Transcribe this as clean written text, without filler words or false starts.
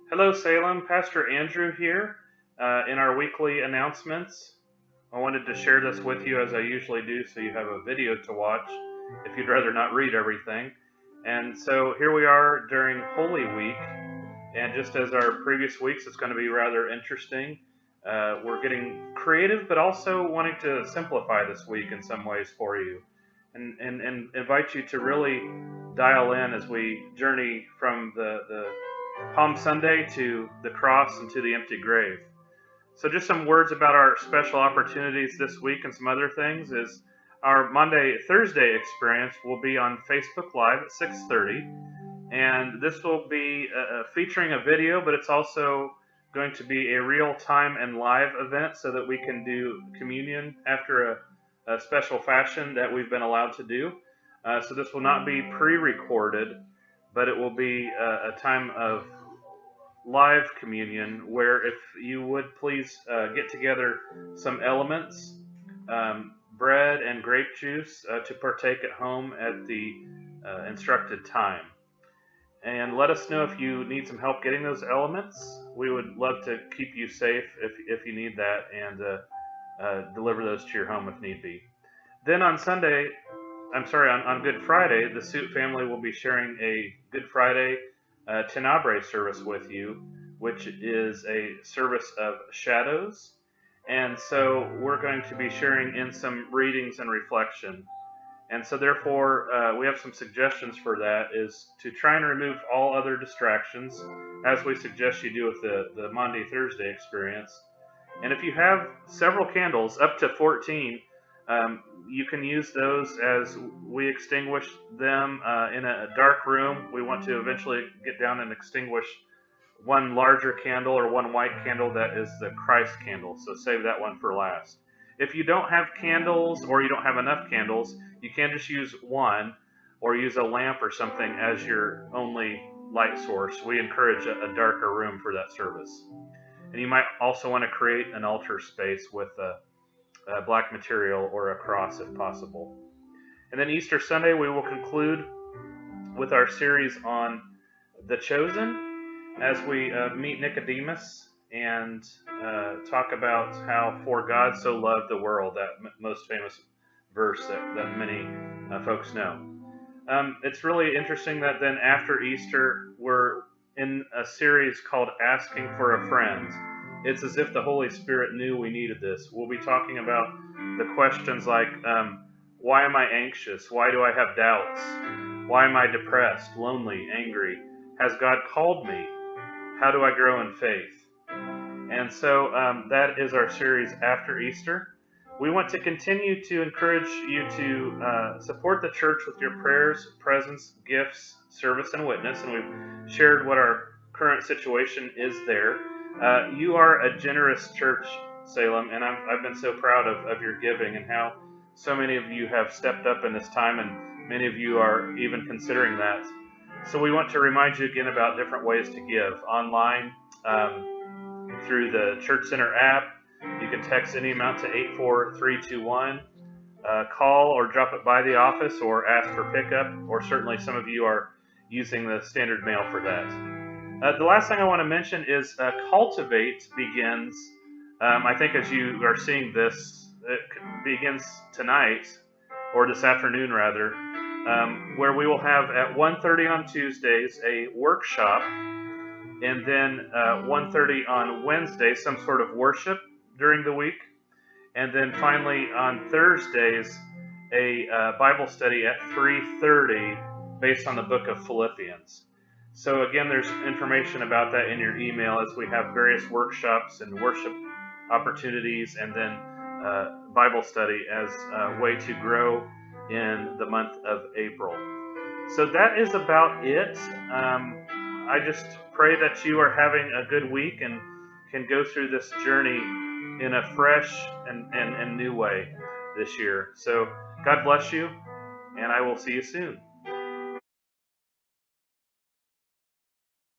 Hello, Salem. Pastor Andrew here. In our weekly announcements, I wanted to share this with you as I usually do so you have a video to watch if you'd rather not read everything. And so here we are during Holy Week, and just as our previous weeks, it's going to be rather interesting. We're getting creative, but also wanting to simplify this week in some ways for you and invite you to really dial in as we journey from the Palm Sunday to the cross and to the empty grave. So just some words about our special opportunities this week and some other things is our Thursday experience will be on Facebook Live at 6:30, and this will be featuring a video, but it's also going to be a real-time and live event so that we can do communion after a special fashion that we've been allowed to do. So this will not be pre-recorded, but it will be a time of live communion where if you would please get together some elements, bread and grape juice to partake at home at the instructed time. And let us know if you need some help getting those elements. We would love to keep you safe if you need that and deliver those to your home if need be. Then on Good Friday, the Suit family will be sharing a Good Friday Tenebrae service with you, which is a service of shadows. And so we're going to be sharing in some readings and reflection. And so therefore, we have some suggestions for that is to try and remove all other distractions, as we suggest you do with the Maundy Thursday experience. And if you have several candles, up to 14, you can use those as we extinguish them in a dark room. We want to eventually get down and extinguish one larger candle or one white candle that is the Christ candle. So save that one for last. If you don't have candles or you don't have enough candles, you can just use one or use a lamp or something as your only light source. We encourage a darker room for that service. And you might also want to create an altar space with a black material or a cross if possible. And then Easter Sunday, we will conclude with our series on the chosen as we meet Nicodemus and talk about how for God so loved the world, that most famous verse that many folks know. It's really interesting that then after Easter, we're in a series called Asking for a Friend. It's as if the Holy Spirit knew we needed this. We'll be talking about the questions like, why am I anxious? Why do I have doubts? Why am I depressed, lonely, angry? Has God called me? How do I grow in faith? And so that is our series after Easter. We want to continue to encourage you to support the church with your prayers, presence, gifts, service, and witness. And we've shared what our current situation is there. You are a generous church, Salem, and I've been so proud of your giving and how so many of you have stepped up in this time, and many of you are even considering that. So we want to remind you again about different ways to give online through the Church Center app. You can text any amount to 84321, call or drop it by the office or ask for pickup, or certainly some of you are using the standard mail for that. The last thing I want to mention is Cultivate begins, I think as you are seeing this, it begins tonight, or this afternoon rather, where we will have at 1:30 on Tuesdays a workshop, and then 1:30 on Wednesday some sort of worship during the week, and then finally on Thursdays a Bible study at 3:30 based on the book of Philippians. So again, there's information about that in your email as we have various workshops and worship opportunities, and then Bible study as a way to grow in the month of April. So that is about it. I just pray that you are having a good week and can go through this journey in a fresh and new way this year. So God bless you, and I will see you soon.